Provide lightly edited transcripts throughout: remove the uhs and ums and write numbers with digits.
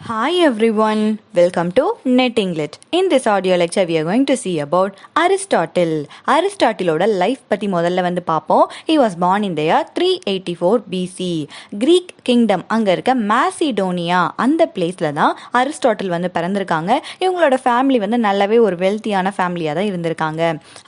Hi everyone, welcome to Net English. In this audio lecture we are going to see about Aristotle. Aristotleோட life பற்றி முதல்ல பார்ப்போம். He was born in the year 384 BC. Greek kingdom அங்கே இருக்க Macedonia அந்த பிளேஸில் தான் Aristotle பிறந்திருக்காங்க. இவங்களோட ஃபேமிலி நல்லாவே ஒரு வெல்த்தியான ஃபேமிலியாக தான் இருந்திருக்காங்க.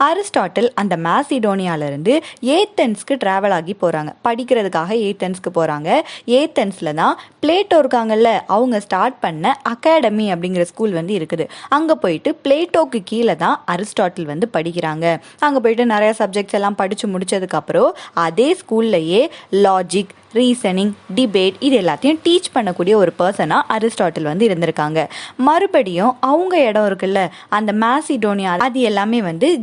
அரிஸ்டாட்டில் அந்த மேசிடோனியாவிலேருந்து ஏத்தன்ஸ்க்கு ட்ராவல் ஆகி போகிறாங்க. படிக்கிறதுக்காக ஏத்தன்ஸ்க்கு போகிறாங்க. ஏத்தன்ஸில் தான் பிளேட்டோ இருக்காங்கல்ல, அவங்க ஸ்டார்ட் பண்ண அகாடமி அப்படிங்கிற ஸ்கூல் இருக்குது. அங்கே போயிட்டு பிளேட்டோக்கு கீழே தான் அரிஸ்டாட்டில் படிக்கிறாங்க. அங்கே போயிட்டு நிறைய சப்ஜெக்ட்ஸ் எல்லாம் படித்து முடிச்சதுக்கப்புறம் அதே ஸ்கூல்லையே லாஜிக், ரீசனிங், டிபேட் இது எல்லாத்தையும் டீச் பண்ணக்கூடிய ஒரு பர்சனாக அரிஸ்டாட்டில் இருந்திருக்காங்க. மறுபடியும் அவங்க இடம் இருக்குல்ல, அந்த மேசிடோனியா அது எல்லாமே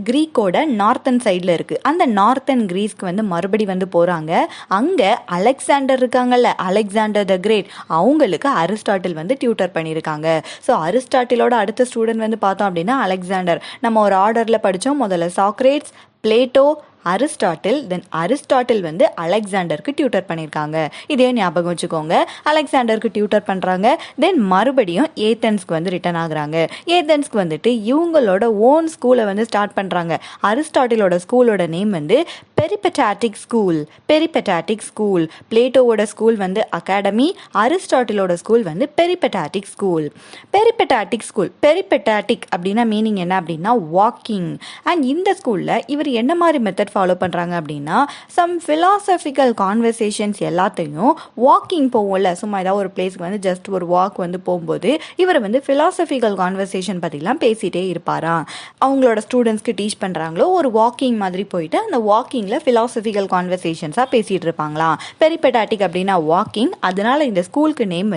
கிரீக்கோட நார்த்தன் சைடில் இருக்குது. அந்த நார்த்தன் கிரீஸ்க்கு மறுபடி போகிறாங்க. அங்கே அலெக்சாண்டர் இருக்காங்கல்ல, அலெக்சாண்டர் த கிரேட், அவங்களுக்கு அரிஸ்டாட்டில் டியூட்டர் பண்ணியிருக்காங்க. ஸோ அரிஸ்டாட்டிலோட அடுத்த ஸ்டூடெண்ட் பார்த்தோம் அப்படின்னா அலெக்சாண்டர். நம்ம ஒரு ஆர்டரில் படித்தோம். முதல்ல சாக்ரேட்ஸ், பிளேட்டோ, அரிஸ்டாட்டில், தென் அரிஸ்டாட்டில் அலெக்சாண்டருக்கு டியூட்டர் பண்ணியிருக்காங்க. இதே ஞாபகம் வச்சுக்கோங்க. அலெக்சாண்டருக்கு டியூட்டர் பண்ணுறாங்க. தென் மறுபடியும் ஏத்தன்ஸ்க்கு ரிட்டர்ன் ஆகுறாங்க. ஏத்தன்ஸ்க்கு இவங்களோட ஓன் ஸ்கூலை ஸ்டார்ட் பண்ணுறாங்க. அரிஸ்டாட்டிலோட ஸ்கூலோட name peripatetic school. Peripatetic school. பிளேட்டோவோட ஸ்கூல் அகாடமி, அரிஸ்டாட்டிலோட school peripatetic school. Peripatetic school, peripatetic அப்படின்னா மீனிங் என்ன அப்படின்னா வாக்கிங். அண்ட் இந்த ஸ்கூலில் இவர் என்ன மாதிரி மெத்தட் ஃபாலோ பண்ணுறாங்க அப்படின்னா, சம் ஃபிலாசபிக்கல் கான்வர்சேஷன்ஸ் எல்லாத்தையும் வாக்கிங் போவோம்ல, சும்மா ஏதாவது ஒரு பிளேஸ்க்கு ஜஸ்ட் ஒரு வாக் போகும்போது இவர் ஃபிலாசபிக்கல் கான்வர்சேஷன் பற்றிலாம் பேசிகிட்டே இருப்பாராம். அவங்களோட ஸ்டூடெண்ட்ஸ்க்கு டீச் பண்ணுறாங்களோ ஒரு வாக்கிங் மாதிரி போயிட்டு அந்த வாக்கிங்கில் ஃபிலாசபிக்கல் கான்வர்சேஷன்ஸாக பேசிகிட்டு இருப்பாங்களாம். பெரிபெட்டாட்டிக் அப்படின்னா வாக்கிங். அதனால இந்த ஸ்கூலுக்கு நேம்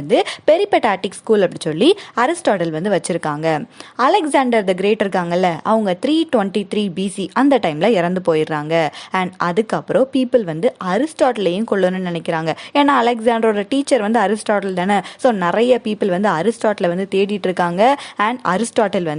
பெரிபெட்டாட்டிக் ஸ்கூல் அப்படி சொல்லி அரிஸ்டாட்டில் வச்சுருக்காங்க. அலெக்சாண்டர் த கிரேட் இருக்காங்கல்ல, அவங்க 323 BC அந்த டைமில் இறந்து போயிடுறாங்க. அண்ட் அதுக்கப்புறம் பீப்புள் அரிஸ்டாட்டிலையும் கொள்ளணும்னு நினைக்கிறாங்க. ஏன்னா அலெக்சாண்டரோட டீச்சர் அரிஸ்டாட்டில் தானே. ஸோ நிறைய பீப்புள் அரிஸ்டாட்டில் தேடிட்டு இருக்காங்க. அண்ட் அரிஸ்டாட்டில்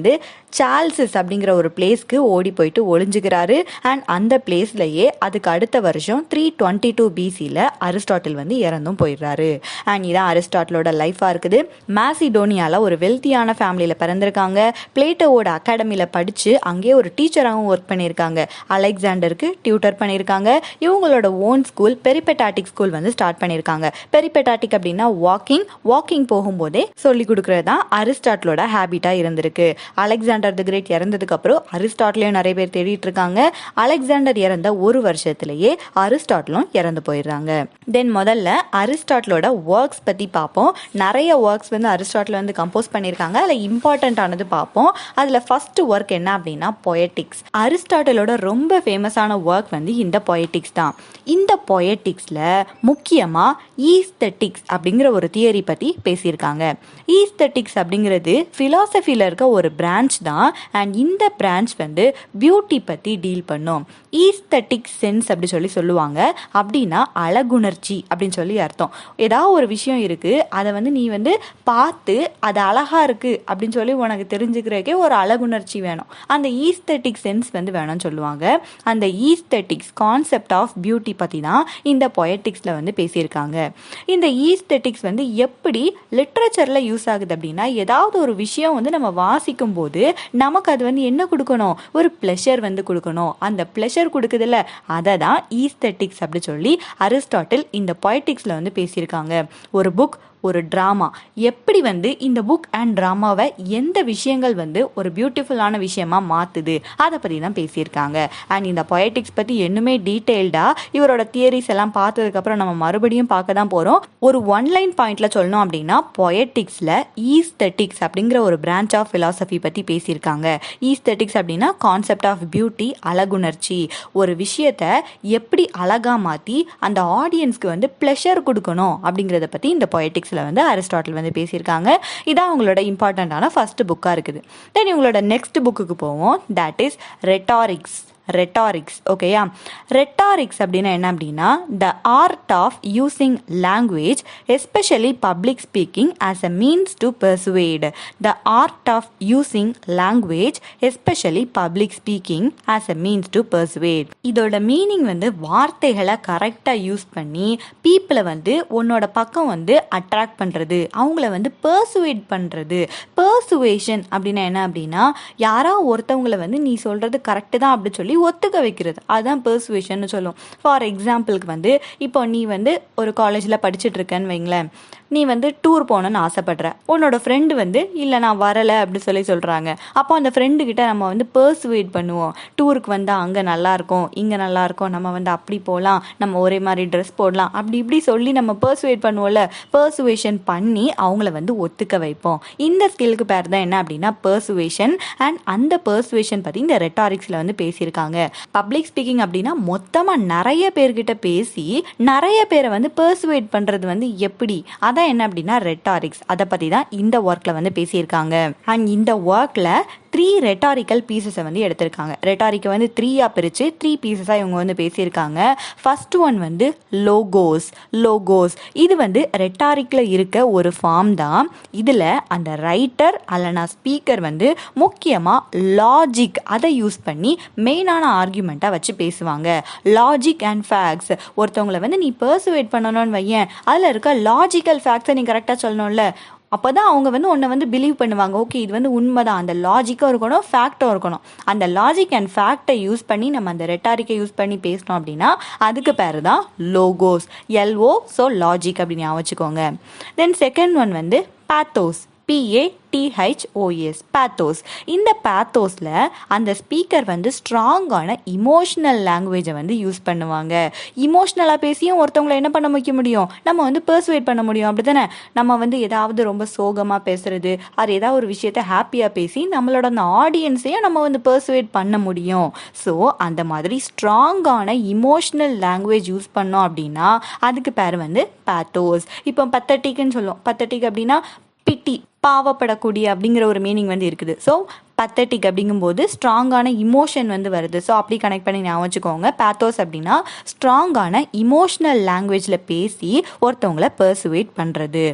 சார்ல்ஸஸ் அப்படிங்கிற ஒரு பிளேஸ்க்கு ஓடி போயிட்டு ஒளிஞ்சுக்கிறாரு. அண்ட் அந்த பிளேஸ்லையே அதுக்கு அடுத்த வருஷம் 322 BCயில் அரிஸ்டாட்டில் இறந்தும் போயிடுறாரு. அண்ட் இதான் அரிஸ்டாட்டிலோட லைஃபாக இருக்குது. மேசிடோனியாவில் ஒரு வெல்த்தியான ஃபேமிலியில் பிறந்திருக்காங்க. பிளேட்டோவோட அகாடமியில் படித்து அங்கேயே ஒரு டீச்சராகவும் ஒர்க் பண்ணியிருக்காங்க. அலெக்சாண்டருக்கு டியூட்டர் பண்ணியிருக்காங்க. இவங்களோட own school peripatetic school start பண்ணியிருக்காங்க. பெரிபெட்டாட்டிக் அப்படின்னா வாக்கிங் போகும்போதே சொல்லி கொடுக்கறது தான் அரிஸ்டாட்டிலோட ஹேபிட்டாக இருந்திருக்கு. அலெக்சாண்டர் தி கிரேட் இறந்ததுக்கு அப்புறம் அரிஸ்டாட்டிலையும் நிறைய பேர் தேடிட்டு இருக்காங்க. அலெக்சாண்டர் இறந்த ஒரு வருஷத்திலேயே அரிஸ்டாட்டிலும் இறந்து போயிடுறாங்க. தென் முதல்ல அரிஸ்டாட்டிலோட ஒர்க்ஸ் பற்றி பார்ப்போம். நிறைய ஒர்க்ஸ் அரிஸ்டாட்டில் கம்போஸ் பண்ணியிருக்காங்க. அதில் இம்பார்ட்டண்ட்டானது பார்ப்போம். அதில் ஃபர்ஸ்ட் ஒர்க் என்ன அப்படின்னா பொயட்டிக்ஸ். அரிஸ்டாட்டிலோட ரொம்ப ஃபேமஸான ஒர்க் இந்த பொயட்டிக்ஸ் தான். இந்த பொயட்டிக்ஸில் முக்கியமாக ஈஸ்தட்டிக்ஸ் அப்படிங்கிற ஒரு தியரி பற்றி பேசியிருக்காங்க. ஈஸ்தட்டிக்ஸ் அப்படிங்கிறது ஃபிலாசபியில் இருக்க ஒரு பிரான்ச் தான். அண்ட் இந்த பிரான்ச் பியூட்டி பற்றி டீல் பண்ணும். ஈஸ்தட்டிக் சென்ஸ் அப்படி சொல்லுவாங்க. அப்படின்னா அழகுணர்ச்சி அப்படின்னு சொல்லி அர்த்தம். ஏதாவது ஒரு விஷயம் இருக்குது, அதை நீ பார்த்து அது அழகாக இருக்குது அப்படின்னு சொல்லி உனக்கு தெரிஞ்சுக்கிறதுக்கே ஒரு அழகுணர்ச்சி வேணும். அந்த ஈஸ்தட்டிக் சென்ஸ் வேணும்னு சொல்லுவாங்க. அந்த ஈஸ்தட்டிக்ஸ் கான்செப்ட் ஆஃப் பியூட்டி பற்றி தான் இந்த பொயட்டிக்ஸில் பேசியிருக்காங்க. இந்த ஈஸ்தட்டிக்ஸ் எப்படி லிட்ரேச்சரில் யூஸ் ஆகுது அப்படின்னா, ஏதாவது ஒரு விஷயம் நம்ம வாசிக்கும் போது நமக்கு அது என்ன கொடுக்கணும், ஒரு ப்ளஷர் கொடுக்கணும். அந்த ப்ளஷர் கொடுக்குதுல்ல, அதை தான் ஈஸ்தட்டிக்ஸ் அப்படி சொல்லி அரிஸ்டாட்டில் இந்த பொயட்டிக்ஸில் பேசியிருக்காங்க. ஒரு புக், ஒரு ட்ராமா எப்படி இந்த புக் அண்ட் ட்ராமாவை எந்த விஷயங்கள் ஒரு பியூட்டிஃபுல்லான விஷயமா மாற்றுது அதை பற்றி தான் பேசியிருக்காங்க. அண்ட் இந்த பொயட்டிக்ஸ் பற்றி இன்னுமே டீட்டெயில்டாக இவரோட தியரிஸ் எல்லாம் பார்த்ததுக்கப்புறம் நம்ம மறுபடியும் பார்க்க தான் போகிறோம். ஒரு ஒன்லைன் பாயிண்டில் சொல்லணும் அப்படின்னா பொயட்டிக்ஸில் ஈஸ்தட்டிக்ஸ் அப்படிங்கிற ஒரு பிரான்ச் ஆஃப் ஃபிலாசபி பற்றி பேசியிருக்காங்க. ஈஸ்தட்டிக்ஸ் அப்படின்னா கான்செப்ட் ஆஃப் பியூட்டி, அழகுணர்ச்சி. ஒரு விஷயத்தை எப்படி அழகாக மாற்றி அந்த ஆடியன்ஸ்க்கு ப்ளஷர் கொடுக்கணும் அப்படிங்கிறத பற்றி இந்த பொயட்டிக்ஸ் அரிஸ்டாட்டில் பேசியிருக்காங்க. இதான் அவங்களோட இம்பார்ட்டண்டான ஃபர்ஸ்ட் புக்காக இருக்குது. தென் இவங்களோட நெக்ஸ்ட் புக்குக்கு போவோம். That is rhetorics. ரெட்டாரிக்ஸ். ஓகேயா? ரெட்டாரிக்ஸ் அப்படின்னா என்ன அப்படின்னா the art of using language especially public speaking as a means to persuade. The art of using language especially public speaking as a means to persuade. இதோட meaning வந்து வார்த்தைகளை கரெக்டாக use பண்ணி பீப்புளை வந்து உன்னோட பக்கம் வந்து அட்ராக்ட் பண்ணுறது, அவங்கள வந்து பெர்சுவேட் பண்ணுறது. பெர்சுவேஷன் அப்படின்னா என்ன அப்படின்னா யாரோ ஒருத்தவங்களை வந்து நீ சொல்கிறது கரெக்டு தான் அப்படின்னு சொல்லி ஒத்துக்க வைக்கிறது, அதுதான் பெர்சுவேஷன் சொல்லுவோம். ஃபார் எக்ஸாம்பிளுக்கு வந்து இப்போ நீ வந்து ஒரு காலேஜில் படிச்சுட்டு இருக்கேன்னு வைங்களேன், நீ வந்து டூர் போகணுன்னு ஆசைப்படுற, உன்னோட ஃப்ரெண்டு வந்து இல்லை நான் வரலை அப்படின்னு சொல்லி சொல்கிறாங்க. அப்போ அந்த ஃப்ரெண்டுக்கிட்ட நம்ம வந்து பெர்சுவேட் பண்ணுவோம், டூருக்கு வந்தால் அங்கே நல்லாயிருக்கும், இங்கே நல்லாயிருக்கும், நம்ம வந்து அப்படி போகலாம், நம்ம ஒரே மாதிரி ட்ரெஸ் போடலாம், அப்படி இப்படி சொல்லி நம்ம பெர்சுவேட் பண்ணுவோம்ல. பெர்சுவேஷன் பண்ணி அவங்கள வந்து ஒத்துக்க வைப்போம். இந்த ஸ்கில்லுக்கு பேர் தான் என்ன அப்படின்னா பெர்சுவேஷன். அண்ட் அந்த பெர்சுவேஷன் பற்றி இந்த ரெட்டாரிக்ஸில் வந்து பேசியிருக்காங்க. பப்ளிக் ஸ்பீக்கிங் அப்படின்னா மொத்தமாக நிறைய பேர்கிட்ட பேசி நிறைய பேரை வந்து பெர்சுவேட் பண்ணுறது வந்து எப்படி, அதான் என்ன அப்படின்னா ரெட்டாரிக்ஸ். அதை பற்றி தான் இந்த ஒர்க்கில் வந்து பேசியிருக்காங்க. அண்ட் இந்த ஒர்க்கில் 3 ரெட்டாரிக்கல் பீசஸை வந்து எடுத்திருக்காங்க. ரெட்டாரிக்கை வந்து 3ஆக பிரித்து 3 பீசஸாக இவங்க வந்து பேசியிருக்காங்க. ஃபர்ஸ்ட் ஒன் வந்து லோகோஸ். லோகோஸ் இது வந்து ரெட்டாரிக்கில் இருக்க ஒரு ஃபார்ம் தான். இதில் அந்த ரைட்டர் அல்லனா ஸ்பீக்கர் வந்து முக்கியமாக லாஜிக் அதை யூஸ் பண்ணி மெயினான ஆர்கியூமெண்ட்டாக வச்சு பேசுவாங்க. Logic and facts. ஒருத்தவங்களை வந்து நீ பெர்சுவேட் பண்ணணும்னு வையேன், அதில் இருக்க லாஜிக்கல் ஃபேக்ட்ஸை நீ கரெக்டாக சொல்லணும்ல, அப்போ தான் அவங்க வந்து உன்னை வந்து பிலீவ் பண்ணுவாங்க. ஓகே இது வந்து உண்மைதான், அந்த லாஜிக்கும் இருக்கணும் ஃபேக்டும் இருக்கணும். அந்த லாஜிக் அண்ட் ஃபேக்டை யூஸ் பண்ணி நம்ம அந்த ரெட்டாரிக்கை யூஸ் பண்ணி பேசினோம் அப்படின்னா அதுக்கு பேர் தான் லோகோஸ். எல்ஓ ஸோ லாஜிக் அப்படின்னு ஞாபகம் வச்சுக்கோங்க. தென் செகண்ட் ஒன் வந்து பேத்தோஸ். PATHOS pathos. இந்த பேத்தோஸில் அந்த ஸ்பீக்கர் வந்து ஸ்ட்ராங்கான இமோஷ்னல் லாங்குவேஜை வந்து யூஸ் பண்ணுவாங்க. இமோஷ்னலாக பேசியும் ஒருத்தவங்களை என்ன பண்ண வைக்க முடியும், நம்ம வந்து பெர்சுவேட் பண்ண முடியும், அப்படி தானே? நம்ம வந்து ஏதாவது ரொம்ப சோகமாக பேசுறது, அது ஏதாவது ஒரு விஷயத்த ஹாப்பியாக பேசி நம்மளோட அந்த ஆடியன்ஸையும் நம்ம வந்து பெர்சுவேட் பண்ண முடியும். ஸோ அந்த மாதிரி ஸ்ட்ராங்கான இமோஷ்னல் லாங்குவேஜ் யூஸ் பண்ணோம் அப்படின்னா அதுக்கு பேர் வந்து பேத்தோஸ். இப்போ பத்தட்டிக்குன்னு சொல்லுவோம். பத்தட்டிக் அப்படின்னா பிட்டி, பாவப்படக்கூடிய அப்படிங்கிற ஒரு மீனிங் வந்து இருக்குது. ஸோ பத்தட்டிக் அப்படிங்கும்போது ஸ்ட்ராங்கான இமோஷன் வந்து வருது. ஸோ அப்படி கனெக்ட் பண்ணி ஞாபகம் வச்சுக்கோங்க. பேத்தோஸ் அப்படின்னா ஸ்ட்ராங்கான இமோஷ்னல் லாங்குவேஜில் பேசி ஒருத்தவங்களை பெர்சுவேட் பண்ணுறது.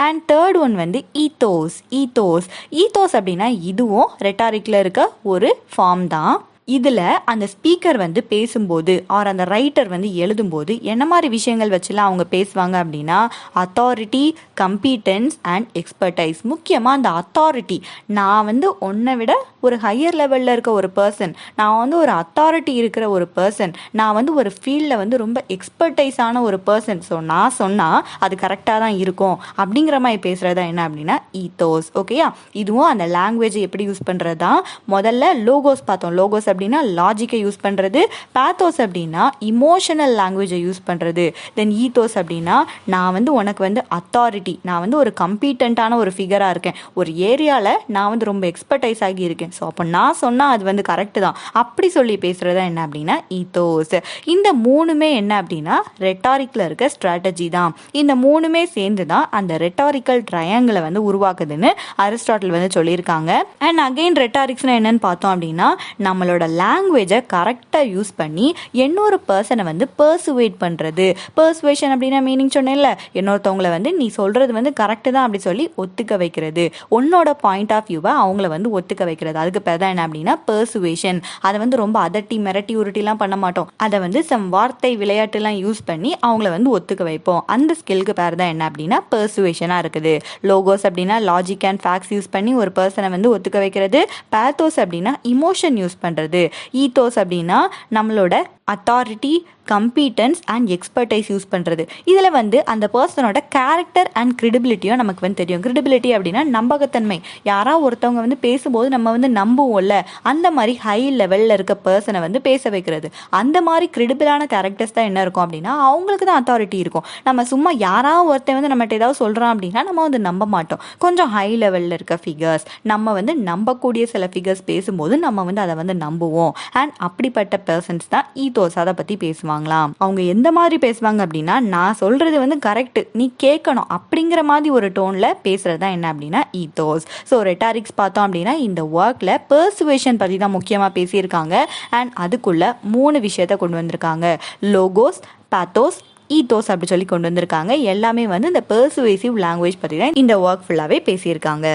அண்ட் தேர்ட் ஒன் வந்து ஈத்தோஸ். ஈத்தோஸ் ஈத்தோஸ் அப்படின்னா இதுவும் ரெட்டாரிக்கில் இருக்க ஒரு ஃபார்ம் தான். இதில் அந்த ஸ்பீக்கர் வந்து பேசும்போது ஆர் அந்த ரைட்டர் வந்து எழுதும்போது என்ன மாதிரி விஷயங்கள் வச்சுலாம் அவங்க பேசுவாங்க அப்படின்னா அத்தாரிட்டி, கம்பீட்டன்ஸ் அண்ட் எக்ஸ்பர்டைஸ். முக்கியமாக அந்த அத்தாரிட்டி, நான் வந்து உன்னை விட ஒரு ஹையர் லெவலில் இருக்க ஒரு பர்சன், நான் வந்து ஒரு அத்தாரிட்டி இருக்கிற ஒரு பர்சன், நான் வந்து ஒரு ஃபீல்டில் வந்து ரொம்ப எக்ஸ்பர்டைஸான ஒரு பர்சன், ஸோ நான் சொன்னால் அது கரெக்டாக தான் இருக்கும் அப்படிங்கிற மாதிரி பேசுகிறதா என்ன அப்படின்னா ஈத்தோஸ். ஓகேயா? இதுவும் அந்த லாங்குவேஜை எப்படி யூஸ் பண்ணுறது தான். முதல்ல லோகோஸ் பார்த்தோம். லோகோஸ் அப்படின்னா லாஜிக்கை யூஸ் பண்ணுறது. பேத்தோஸ் அப்படின்னா இமோஷனல் லாங்குவேஜை யூஸ் பண்ணுறது. தென் ஈத்தோஸ் அப்படின்னா நான் வந்து உனக்கு வந்து அத்தாரிட்டி, நான் வந்து ஒரு கம்பீட்டண்ட்டான ஒரு ஃபிகராக இருக்கேன், ஒரு ஏரியாவில் நான் வந்து ரொம்ப எக்ஸ்பர்டைஸ் ஆகி இருக்கேன், ஸோ அப்போ நான் சொன்னால் அது வந்து கரெக்டு தான், அப்படி சொல்லி பேசுகிறதா என்ன அப்படின்னா ஈத்தோஸ். இந்த மூணுமே என்ன அப்படின்னா ரெட்டாரிக்கில் இருக்க ஸ்ட்ராட்டஜி தான். இந்த மூணுமே சேர்ந்து தான் அந்த ரெட்டாரிக்கல் ட்ரையாங்கிளை வந்து உருவாக்குதுன்னு அரிஸ்டாட்டில் வந்து சொல்லியிருக்காங்க. அண்ட் அகெயின் ரெட்டாரிக்ஸ்னா என்னன்னு பார்த்தோம் அப்படின்னா நம்மளோட லாங்குவேஜை கரெக்டாக யூஸ் பண்ணி இன்னொரு பர்சனை வந்து பெர்சுவேட் பண்ணுறது. பெர்சுவேஷன் அப்படின்னா மீனிங் சொன்னேன்ல, இன்னொருத்தவங்களை வந்து நீ சொல்கிறது வந்து கரெக்டு தான் அப்படி சொல்லி ஒத்துக்க வைக்கிறது, உன்னோட பாயிண்ட் ஆஃப் வியூவை அவங்கள வந்து ஒத்துக்க வைக்கிறது. அதுக்கு பேர் தான் என்ன அப்படின்னா பெர்சுவேஷன். அதை வந்து ரொம்ப அதட்டி மிரட்டி உருட்டிலாம் பண்ண மாட்டோம், அதை வந்து வார்த்தை விளையாட்டுலாம் யூஸ் பண்ணி அவங்கள வந்து ஒத்துக்க வைப்போம். அந்த ஸ்கில்க்கு பேர் தான் என்ன அப்படின்னா பெர்சுவேஷனாக இருக்குது. லோகோஸ் அப்படின்னா லாஜிக் அண்ட் ஃபேக்ட்ஸ் யூஸ் பண்ணி ஒரு பர்சனை வந்து ஒத்துக்க வைக்கிறது. பேத்தோஸ் அப்படின்னா இமோஷன் யூஸ் பண்ணுறது. ஈத்தோஸ் அப்படின்னா நம்மளோட authority, competence and expertise use பண்ணுறது. இதில் வந்து அந்த பர்சனோட கேரக்டர் அண்ட் கிரெடிபிலிட்டியும் நமக்கு வந்து தெரியும். கிரெடிபிலிட்டி அப்படின்னா நம்பகத்தன்மை. யாராவது ஒருத்தவங்க வந்து பேசும்போது நம்ம வந்து நம்புவோம்ல, அந்த மாதிரி ஹை லெவலில் இருக்க பர்சனை வந்து பேச வைக்கிறது. அந்த மாதிரி கிரெடிபிளான கேரக்டர்ஸ் தான் என்ன இருக்கும் அப்படின்னா அவங்களுக்கு தான் அத்தாரிட்டி இருக்கும். நம்ம சும்மா யாராவது ஒருத்தன் வந்து நம்மகிட்ட ஏதாவது சொல்கிறான் அப்படின்னா நம்ம வந்து நம்ப மாட்டோம். கொஞ்சம் ஹை லெவலில் இருக்க ஃபிகர்ஸ், நம்ம வந்து நம்பக்கூடிய சில ஃபிகர்ஸ் பேசும்போது நம்ம வந்து அதை வந்து நம்புவோம். அண்ட் அப்படிப்பட்ட பர்சன்ஸ் தான் ஈத்தோஸ் ஈத்தோஸ் அதை பற்றி பேசுவாங்களாம். அவங்க எந்த மாதிரி பேசுவாங்க அப்படின்னா, நான் சொல்கிறது வந்து கரெக்டு, நீ கேட்கணும் அப்படிங்கிற மாதிரி ஒரு டோனில் பேசுகிறது தான் என்ன அப்படின்னா ஈத்தோஸ். ஸோ ரெட்டாரிக்ஸ் பார்த்தோம் அப்படின்னா இந்த ஒர்க்கில் பெர்சுவேஷன் பற்றி தான் முக்கியமாக பேசியிருக்காங்க. அண்ட் அதுக்குள்ள 3 விஷயத்தை கொண்டு வந்திருக்காங்க. லோகோஸ், பாத்தோஸ், ஈத்தோஸ் அப்படி சொல்லி கொண்டு வந்திருக்காங்க. எல்லாமே வந்து இந்த பெர்சுவேசிவ் லாங்குவேஜ் பற்றி தான் இந்த ஒர்க் ஃபுல்லாகவே பேசியிருக்காங்க.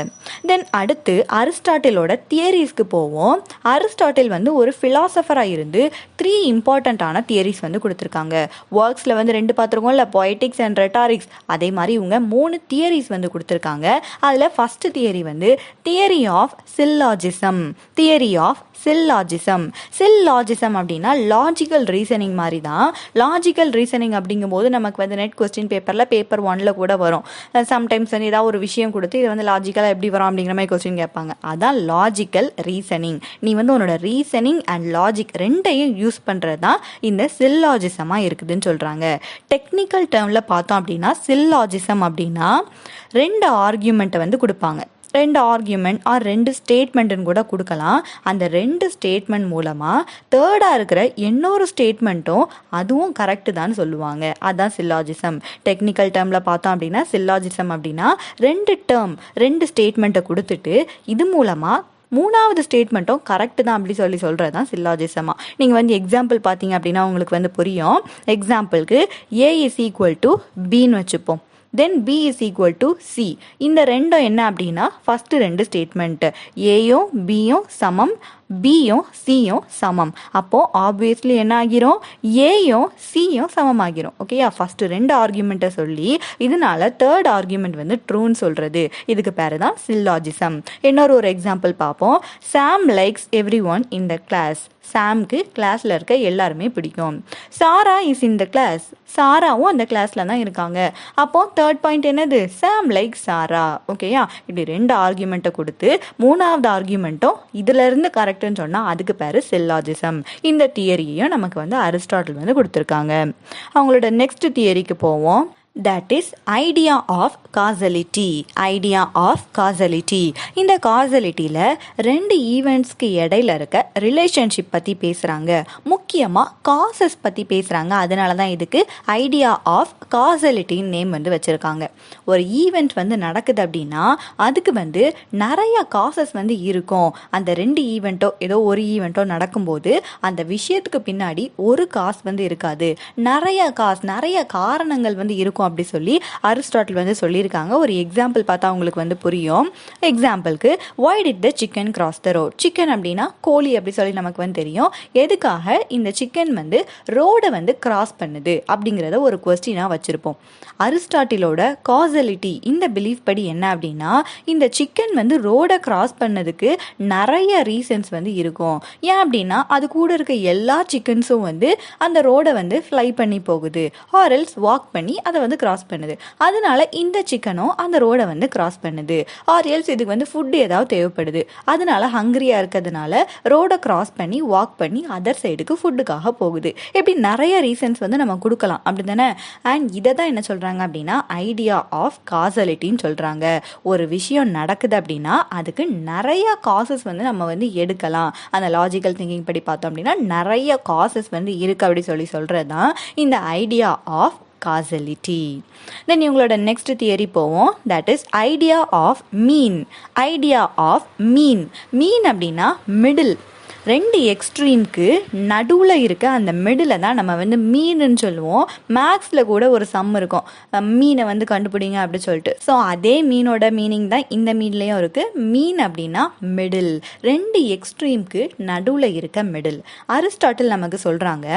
தென் அடுத்து அரிஸ்டாட்டிலோட தியரிஸ்க்கு போவோம். அரிஸ்டாட்டில் வந்து ஒரு ஃபிலாசபராக இருந்து 3 இம்பார்ட்டண்ட்டான தியரிஸ் வந்து கொடுத்துருக்காங்க. ஒர்க்ஸில் வந்து 2 பார்த்துருக்கோம் இல்லை, பொய்டிக்ஸ் அண்ட் ரெட்டாரிக்ஸ். அதே மாதிரி இவங்க 3 தியரிஸ் வந்து கொடுத்துருக்காங்க. அதில் ஃபஸ்ட்டு தியரி வந்து theory of syllogism. Theory of syllogism. Syllogism அப்படின்னா லாஜிக்கல் ரீசனிங் மாதிரி தான். லாஜிக்கல் ரீசனிங் அப்படிங்கும்போது நமக்கு வந்து நெட் கொஸ்டின் பேப்பரில் பேப்பர் 1ல் கூட வரும். சம்டைம்ஸ் வந்து ஏதாவது ஒரு விஷயம் கொடுத்து இது வந்து லாஜிக்கலாக எப்படி வரும் அப்படிங்கிற மாதிரி கொஸ்டின் கேட்பாங்க. அதான் லாஜிக்கல் ரீசனிங். நீ வந்து உன்னோட ரீசனிங் அண்ட் லாஜிக் ரெண்டையும் யூஸ் பண்ணுறது தான் இந்த சில்லாஜிசமாக இருக்குதுன்னு சொல்கிறாங்க. டெக்னிக்கல் டேர்மில் பார்த்தோம் அப்படின்னா சில்லாஜிசம் அப்படின்னா 2 ஆர்கியூமெண்ட்டை வந்து கொடுப்பாங்க. 2 ஆர்கியூமெண்ட் ஆர் 2 ஸ்டேட்மெண்ட்டுன்னு கூட கொடுக்கலாம். அந்த 2 ஸ்டேட்மெண்ட் மூலமாக தேர்டாக இருக்கிற இன்னொரு ஸ்டேட்மெண்ட்டும் அதுவும் கரெக்டு தான் சொல்லுவாங்க. அதுதான் சில்லாஜிசம். டெக்னிக்கல் டேர்மில் பார்த்தோம் அப்படின்னா சில்லாஜிசம் அப்படின்னா 2 ஸ்டேட்மெண்ட்டை கொடுத்துட்டு இது மூலமாக 3வது ஸ்டேட்மெண்ட்டும் கரெக்டு தான் அப்படி சொல்கிறது தான் சில்லாஜிசமா. நீங்கள் வந்து எக்ஸாம்பிள் பார்த்தீங்க அப்படின்னா உங்களுக்கு வந்து புரியும். எக்ஸாம்பிளுக்கு A is equal to Bன்னு வச்சுப்போம். தென் B is equal to C. இந்த ரெண்டும் என்ன அப்படின்னா ஃபஸ்ட்டு 2 ஸ்டேட்மெண்ட்டு ஏயும் பியும் சமம், பியும் சியும் சமம். அப்போது ஆப்வியஸ்லி என்ன ஆகிரும், ஏயும் சியும் சமமாகிரும். ஓகேயா, ஃபஸ்ட்டு 2 ஆர்கியூமெண்ட்டை சொல்லி இதனால தேர்ட் ஆர்கியூமெண்ட் வந்து ட்ரூன்னு சொல்கிறது. இதுக்கு பேர் தான் சில்லாஜிசம். இன்னொரு எக்ஸாம்பிள் பார்ப்போம். Sam likes everyone in the class. சாம்க்கு கிளாஸில் இருக்க எல்லாருமே பிடிக்கும். சாரா இஸ் இன் த கிளாஸ். சாராவும் அந்த கிளாஸில் தான் இருக்காங்க. அப்போது தேர்ட் பாயிண்ட் என்னது, சாம் லைக் சாரா. ஓகேயா, இப்படி 2 ஆர்கியூமெண்ட்டை கொடுத்து 3வது ஆர்கியூமெண்ட்டும் இதிலிருந்து கரெக்டுன்னு சொன்னால் அதுக்கு பேர் சில்லாஜிசம். இந்த தியரியையும் நமக்கு வந்து அரிஸ்டாட்டில் வந்து கொடுத்துருக்காங்க. அவங்களோட நெக்ஸ்ட் தியரிக்கு போவோம். that is idea of causality. idea of causality. இந்த காசலிட்டியில் 2 ஈவெண்ட்ஸ்க்கு இடையில இருக்க ரிலேஷன்ஷிப் பற்றி பேசுகிறாங்க. முக்கியமாக காசஸ் பற்றி பேசுகிறாங்க. அதனால தான் இதுக்கு ஐடியா ஆஃப் காசலிட்டின்னு நேம் வந்து வச்சுருக்காங்க. ஒரு ஈவெண்ட் வந்து நடக்குது அப்படின்னா அதுக்கு வந்து நிறைய காசஸ் வந்து இருக்கும். அந்த 2 ஈவெண்ட்டோ ஏதோ ஒரு ஈவெண்ட்டோ நடக்கும்போது அந்த விஷயத்துக்கு பின்னாடி ஒரு காசு வந்து இருக்காது, நிறைய காரணங்கள் வந்து இருக்கும் அப்படி சொல்லி அரிஸ்டாட்டில் வந்து சொல்லியிருக்காங்க. ஒரு எக்ஸாம்பிள் பார்த்தா உங்களுக்கு வந்து புரியும். எக்ஸாம்பிளுக்கு why did the chicken cross the road? Chicken அப்படின்னா கோழி அப்படி சொல்லி நமக்கு வந்து தெரியும். எதுக்காக இந்த சிக்கன் வந்து ரோடை வந்து கிராஸ் பண்ணுது அப்படிங்கிறத ஒரு கொஸ்டினாக வச்சுருப்போம். அரிஸ்டாட்டிலோட காசலிட்டி இந்த பிலீஃப் படி என்ன அப்படின்னா இந்த சிக்கன் வந்து ரோடை கிராஸ் பண்ணதுக்கு நிறைய ரீசன்ஸ் வந்து இருக்கும். ஏன் அப்படின்னா அது கூட இருக்க எல்லா சிக்கன்ஸும் வந்து அந்த ரோடை வந்து ஃப்ளை பண்ணி போகுது ஆர் எல்ஸ் வாக் பண்ணி அதை வந்து கிராஸ் பண்ணுது. அதனால இந்த சிக்கனும் அந்த ரோடை வந்து கிராஸ் பண்ணுது. ஆர் எல்ஸ் இதுக்கு வந்து ஃபுட்டு ஏதாவது தேவைப்படுது, அதனால ஹங்கிரியா இருக்கிறதுனால ரோடை கிராஸ் பண்ணி வாக் பண்ணி அதர் சைடுக்கு ஃபுட்டுக்காக போகுது. இப்படி நிறைய ரீசன்ஸ் வந்து நம்ம கொடுக்கலாம், அப்படி தானே? அண்ட் இதை தான் என்ன சொல்றாங்க அப்படின்னா ஐடியா ஆஃப் காசலிட்டின்னு சொல்றாங்க. ஒரு விஷயம் நடக்குது அப்படின்னா அதுக்கு நிறைய காசஸ் வந்து நம்ம வந்து எடுக்கலாம். அந்த லாஜிக்கல் திங்கிங் படி பார்த்தோம் அப்படின்னா நிறைய காசஸ் வந்து இருக்கு அப்படி சொல்றது தான் இந்த ஐடியா ஆஃப் காசலிட்டி. தென் இவங்களோட நெக்ஸ்ட் தியரி போவோம். That is idea of mean. Idea of mean. Mean அப்படின்னா மிடில். 2 எக்ஸ்ட்ரீம்க்கு நடுவில் இருக்க அந்த மிடில் தான் நம்ம வந்து மீனுன்னு சொல்லுவோம். மேக்ஸில் கூட ஒரு சம் இருக்கும், மீனை வந்து கண்டுபிடிங்க அப்படி சொல்லிட்டு. ஸோ அதே மீனோட மீனிங் தான் இந்த மீன்லேயும் இருக்குது. மீன் அப்படின்னா மிடில், 2 எக்ஸ்ட்ரீம்க்கு நடுவில் இருக்க மிடில். அரிஸ்டாட்டில் நமக்கு சொல்கிறாங்க,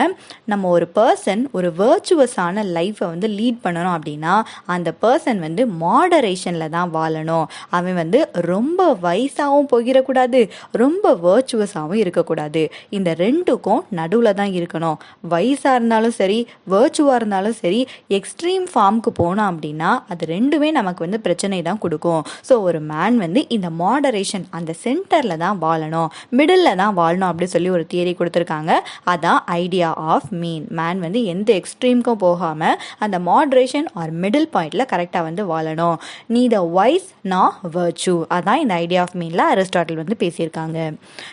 நம்ம ஒரு பர்சன் ஒரு வர்ச்சுவஸான லைஃப்பை வந்து லீட் பண்ணணும் அப்படின்னா அந்த பர்சன் வந்து மாடரேஷனில் தான் வாழணும். அவன் வந்து ரொம்ப வயசாகவும் போகிடக்கூடாது, ரொம்ப வர்ச்சுவஸாகவும் இருக்கக்கூடாது. இந்த 2க்கும் நடுவில் தான் இருக்கணும். வயசாக இருந்தாலும் சரி, வர்ச்சுவாக இருந்தாலும் சரி, எக்ஸ்ட்ரீம் ஃபார்முக்கு போனோம் அப்படின்னா அது 2மே நமக்கு வந்து பிரச்சனை தான் கொடுக்கும். ஸோ ஒரு மேன் வந்து இந்த மாடரேஷன் அந்த சென்டரில் தான் வாழணும், மிடில் தான் வாழணும் அப்படி சொல்லி ஒரு தியரி கொடுத்துருக்காங்க. அதான் ஐடியா ஆஃப் மீன். மேன் வந்து எந்த எக்ஸ்ட்ரீம்க்கும் போகாமல் அந்த மாடரேஷன் ஆர் மிடில் பாயிண்டில் கரெக்டாக வந்து வாழணும். நீதர் வைஸ் நா வர்ச்சு. அதான் இந்த ஐடியா ஆஃப் மீனில் அரிஸ்டாட்டில் வந்து பேசியிருக்காங்க.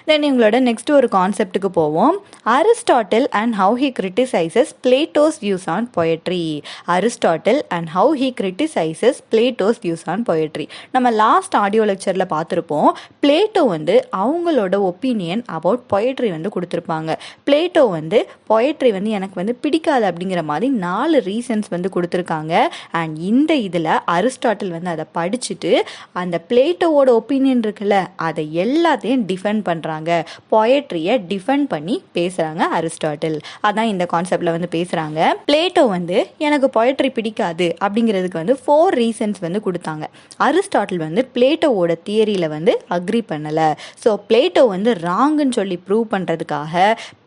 தென் இவங்களோட நெக்ஸ்ட் ஒரு கான்செப்டுக்கு போவோம். Aristotle and how he criticises Plato's views on poetry. Aristotle and how he criticises Plato's views on poetry. நம்ம லாஸ்ட் ஆடியோ லெக்சரில் பார்த்துருப்போம். பிளேட்டோ வந்து அவங்களோட ஒப்பீனியன் அபவுட் பொயட்ரி வந்து கொடுத்துருப்பாங்க. பிளேட்டோ வந்து பொயட்ரி வந்து எனக்கு வந்து பிடிக்காது அப்படிங்கிற மாதிரி 4 ரீசன்ஸ் வந்து கொடுத்துருக்காங்க. அண்ட் இந்த இதில் அரிஸ்டாட்டில் வந்து அதை படிச்சுட்டு அந்த பிளேட்டோவோட ஒப்பீனியன் இருக்குல்ல அதை எல்லாத்தையும் டிஃபெண்ட் பண்ணுறாங்க. பொயட்ரியை டிஃபெண்ட் பண்ணி பேசுகிறாங்க அரிஸ்டாட்டில். அதான் இந்த கான்செப்டில் வந்து பேசுகிறாங்க. பிளேட்டோ வந்து எனக்கு பொயட்ரி பிடிக்காது அப்படிங்கிறதுக்கு வந்து 4 ரீசன்ஸ் வந்து கொடுத்தாங்க. அரிஸ்டாட்டில் வந்து பிளேட்டோவோட தியரியில் வந்து அக்ரி பண்ணலை. ஸோ பிளேட்டோ வந்து ராங்குன்னு சொல்லி ப்ரூவ் பண்ணுறதுக்காக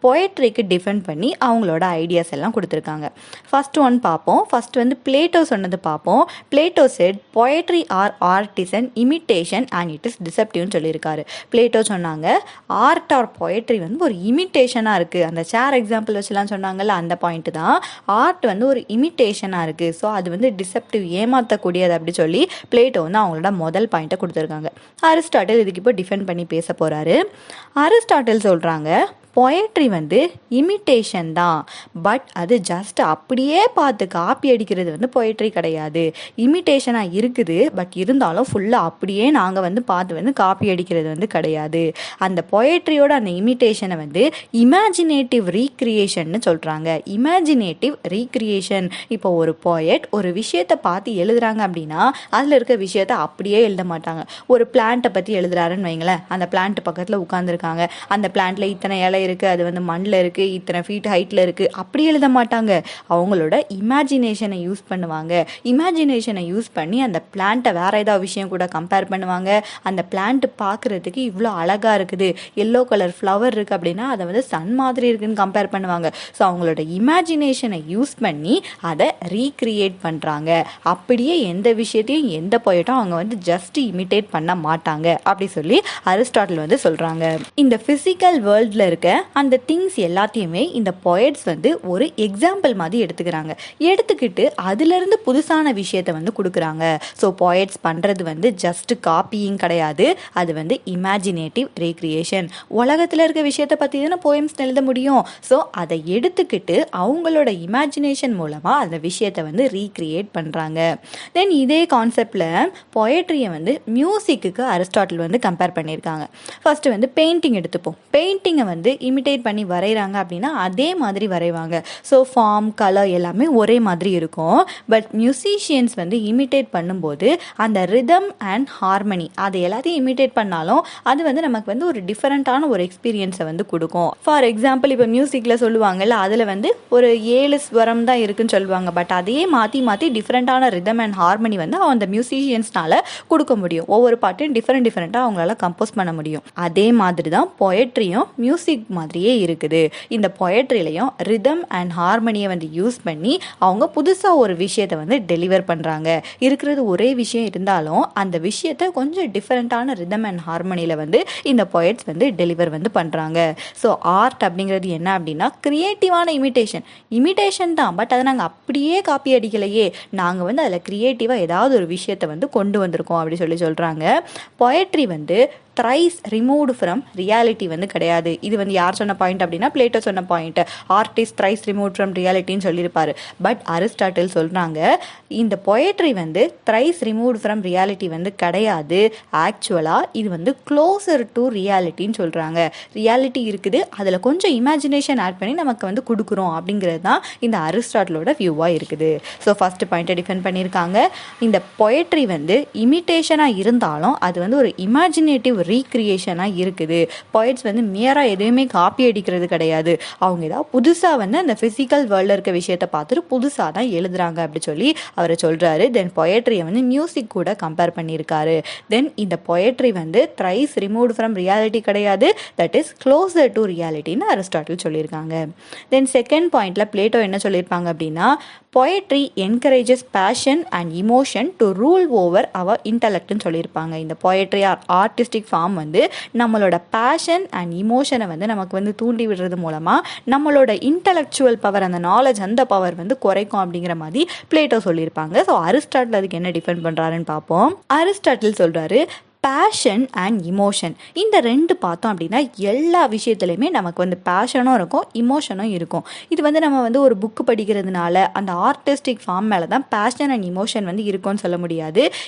பொயட்ரிக்கு டிஃபெண்ட் பண்ணி அவங்களோட ஐடியாஸ் எல்லாம் கொடுத்துருக்காங்க. ஃபர்ஸ்ட் ஒன் பார்ப்போம். ஃபர்ஸ்ட் வந்து பிளேட்டோ சொன்னது பார்ப்போம். Plato said poetry or art is an imitation and it is டிசெப்டிவ்னு சொல்லியிருக்காரு. பிளேட்டோ சொன்னாங்க ஆர்ட் ஆர் பொயட்ரி வந்து ஒரு இமிட்டேஷனாக இருக்குது. அந்த சேர் எக்ஸாம்பிள் வச்சுலாம் சொன்னாங்கல்ல அந்த பாயிண்ட் தான். ஆர்ட் வந்து ஒரு இமிட்டேஷனாக இருக்குது. ஸோ அது வந்து டிசெப்டிவ், ஏமாற்றக்கூடியது அப்படி சொல்லி பிளேட்டோ வந்து அவங்களோட முதல் பாயிண்ட்டை கொடுத்துருக்காங்க. அரிஸ்டாட்டில் இதுக்கு இப்போ டிஃபெண்ட் பண்ணி பேச போகிறாரு. அரிஸ்டாட்டில் சொல்கிறாங்க பொயட்ரி வந்து இமிட்டேஷன் தான், பட் அது ஜஸ்ட் அப்படியே பார்த்து காப்பி அடிக்கிறது வந்து பொயட்ரி கிடையாது. இமிட்டேஷனாக இருக்குது, பட் இருந்தாலும் ஃபுல்லாக அப்படியே நாங்கள் வந்து பார்த்து வந்து காப்பி அடிக்கிறது வந்து கிடையாது. அந்த பொயட்ரியோட அந்த இமிட்டேஷனை வந்து இமேஜினேட்டிவ் ரீக்ரியேஷன்னு சொல்கிறாங்க. Imaginative recreation. இப்போ ஒரு பொயட் ஒரு விஷயத்தை பார்த்து எழுதுறாங்க அப்படின்னா அதில் இருக்க விஷயத்தை அப்படியே எழுத மாட்டாங்க. ஒரு பிளான்ட்டை பற்றி எழுதுறாருன்னு வைங்களேன். அந்த பிளான்ட் பக்கத்தில் உட்காந்துருக்காங்க. அந்த பிளான்ட்டில் இத்தனை இலை இருக்குது, அது வந்து மண்ணில் இருக்குது, இத்தனை ஃபீட் ஹைட்டில் இருக்குது, அப்படி எழுத மாட்டாங்க. அவங்களோட இமேஜினேஷனை யூஸ் பண்ணுவாங்க. இமேஜினேஷனை யூஸ் பண்ணி அந்த பிளான்ட்டை வேறு ஏதாவது விஷயம் கூட கம்பேர் பண்ணுவாங்க. அந்த பிளான்ட் பார்க்குறதுக்கு இவ்வளோ அழகாக இருக்குது, எல்லோ கலர் ஃப்ளவர் இருக்குது அப்படின்னா அதை வந்து சன் மாதிரி இருக்குன்னு கம்பேர் பண்ணுவாங்க. ஸோ அவங்களோட இமேஜினேஷனை யூஸ் பண்ணி அதை ரீக்ரியேட் பண்ணுறாங்க. அப்படியே எந்த விஷயத்தையும் எந்த பொயட்டும் அவங்க வந்து ஜஸ்ட் இமிட்டேட் பண்ண மாட்டாங்க அப்படி சொல்லி அரிஸ்டாட்டில் வந்து சொல்கிறாங்க. இந்த ஃபிசிக்கல் வேர்ல்டில் இருக்க அந்த திங்ஸ் எல்லாத்தையுமே இந்த பொயட்ஸ் வந்து ஒரு எக்ஸாம்பிள் மாதிரி எடுத்துக்கிறாங்க. எடுத்துக்கிட்டு அதிலிருந்து புதுசான விஷயத்தை வந்து கொடுக்குறாங்க. ஸோ பொயட்ஸ் பண்ணுறது வந்து ஜஸ்ட் காப்பியிங் கிடையாது, அது வந்து இமேஜினேட்டிவ் ரீக்ரியேஷன். உலகத்தில் இருக்க விஷயத்தை பற்றி தானே போயம்ஸ் எழுத முடியும். ஸோ அதை எடுத்துக்கிட்டு அவங்களோட இமேஜினேஷன் மூலமாக அந்த விஷயத்தை வந்து ரீக்ரியேட் பண்ணுறாங்க. தென் இதே கான்செப்டில் பொயட்ரியை வந்து மியூசிக்கு அரிஸ்டாட்டில் வந்து கம்பேர் பண்ணியிருக்காங்க. ஃபர்ஸ்ட் வந்து பெயிண்டிங் எடுத்துப்போம். பெயிண்டிங்கை வந்து இமிட்டேட் பண்ணி வரைகிறாங்க அப்படின்னா அதே மாதிரி வரைவாங்க. ஸோ ஃபார்ம், கலர் எல்லாமே ஒரே மாதிரி இருக்கும். பட் மியூசிஷியன்ஸ் வந்து இமிட்டேட் பண்ணும்போது அந்த ரிதம் அண்ட் ஹார்மனி அதை எல்லாத்தையும் இமிட்டேட் பண்ணாலும் அது வந்து நமக்கு வந்து ஒரு டிஃப்ரெண்ட்டான ஒரு எக்ஸ்பீரியன்ஸை வந்து கொடுக்கும். ஃபார் எக்ஸாம்பிள் இப்போ மியூசிக்கில் சொல்லுவாங்கல்ல, அதில் வந்து ஒரு 7 ஸ்வரம் தான் இருக்குன்னு சொல்லுவாங்க. பட் அதையே மாற்றி மாற்றி டிஃப்ரெண்ட்டான ரிதம் அண்ட் ஹார்மனி வந்து அந்த மியூசிஷியன்ஸ்னால கொடுக்க முடியும். ஒவ்வொரு பாட்டையும் டிஃப்ரெண்ட்டாக அவங்களால கம்போஸ் பண்ண முடியும். அதே மாதிரி தான் பொயட்ரியும் மியூசிக் மாதிரியே இருக்குது. இந்த பொயட்ரிலையும் ரிதம் அண்ட் ஹார்மனியை வந்து யூஸ் பண்ணி அவங்க புதுசாக ஒரு விஷயத்தை வந்து டெலிவர் பண்ணுறாங்க. இருக்கிறது ஒரே விஷயம் இருந்தாலும் அந்த விஷயத்தை கொஞ்சம் டிஃப்ரெண்ட்டான ரிதம் அண்ட் ஹார்மனியில் வந்து இந்த பொயட்ஸ் வந்து டெலிவர் வந்து பண்ணுறாங்க. ஸோ ஆர்ட் அப்படிங்கிறது என்ன அப்படின்னா கிரியேட்டிவான இமிட்டேஷன் தான், பட் அதை நாங்கள் அப்படியே காப்பி அடிக்கலையே, நாங்கள் வந்து அதில் கிரியேட்டிவாக ஏதாவது ஒரு விஷயத்தை வந்து கொண்டு வந்திருக்கோம் அப்படி சொல்லி சொல்கிறாங்க. பொயட்ரி வந்து த்ரைஸ் ரிமூவ்டு ஃப்ரம் ரியாலிட்டி வந்து கிடையாது. இது வந்து யார் சொன்ன பாயிண்ட் அப்படின்னா பிளேட்டோ சொன்ன point. Artist thrice remove from ரியாலிட்டின்னு சொல்லியிருப்பாரு. பட் அரிஸ்டாட்டில் சொல்கிறாங்க இந்த பொயட்ரி வந்து த்ரைஸ் ரிமூவ்டு ஃப்ரம் ரியாலிட்டி வந்து கிடையாது. ஆக்சுவலாக இது வந்து க்ளோசர் டு ரியாலிட்டின்னு சொல்கிறாங்க. ரியாலிட்டி இருக்குது, அதில் கொஞ்சம் இமேஜினேஷன் ஆட் பண்ணி நமக்கு வந்து கொடுக்குறோம் அப்படிங்கிறது தான் இந்த அரிஸ்டாட்டிலோட வியூவாக இருக்குது. ஸோ ஃபர்ஸ்ட் பாயிண்ட்டை டிஃபெண்ட் பண்ணியிருக்காங்க. இந்த பொயட்ரி வந்து இமிட்டேஷனாக இருந்தாலும் அது வந்து ஒரு இமேஜினேட்டிவ் ரீக்ரியேஷனாக இருக்குது. பொயட்ஸ் வந்து மியராக எதுவுமே காப்பி அடிக்கிறது கிடையாது. அவங்க ஏதாவது புதுசாக வந்து அந்த ஃபிசிக்கல் வேர்ல்டில் இருக்க விஷயத்தை பார்த்துட்டு புதுசாக தான் எழுதுறாங்க அப்படி சொல்லி அவர் சொல்கிறாரு. தென் பொயட்ரியை வந்து மியூசிக் கூட கம்பேர் பண்ணியிருக்காரு. தென் இந்த பொயட்ரி வந்து த்ரைஸ் ரிமூவ்டு ஃப்ரம் ரியாலிட்டி கிடையாது, தட் இஸ் க்ளோசர் டு ரியாலிட்டின்னு அரிஸ்டாட்டில் சொல்லியிருக்காங்க. தென் செகண்ட் பாயிண்டில் பிளேட்டோ என்ன சொல்லியிருப்பாங்க அப்படின்னா poetry encourages passion and emotion to rule over our இன்டலெக்ட்னு சொல்லியிருப்பாங்க. இந்த பொயட்ரி ஆர்டிஸ்டிக் ஃபார்ம் வந்து நம்மளோட பேஷன் அண்ட் இமோஷனை வந்து நமக்கு வந்து தூண்டி விடுறது மூலமாக நம்மளோட இன்டலெக்சுவல் பவர், அந்த நாலேஜ், அந்த பவர் வந்து குறைக்கும் அப்படிங்கிற மாதிரி பிளேட்டோ சொல்லியிருப்பாங்க. ஸோ அரிஸ்டாட்டில் அதுக்கு என்ன டிஃபெண்ட் பண்ணுறாருன்னு பார்ப்போம். அரிஸ்டாட்டில் சொல்கிறாரு பேஷன் அண்ட் இமோஷன், இந்த ரெண்டு பார்த்தோம் அப்படின்னா எல்லா விஷயத்துலையுமே நமக்கு வந்து பேஷனும் இருக்கும், இமோஷனும் இருக்கும். இது வந்து நம்ம வந்து ஒரு புக்கு படிக்கிறதுனால அந்த ஆர்டிஸ்டிக் ஃபார்ம் மேலே தான் பேஷன் அண்ட் இமோஷன் வந்து இருக்கும்னு சொல்ல முடியாது.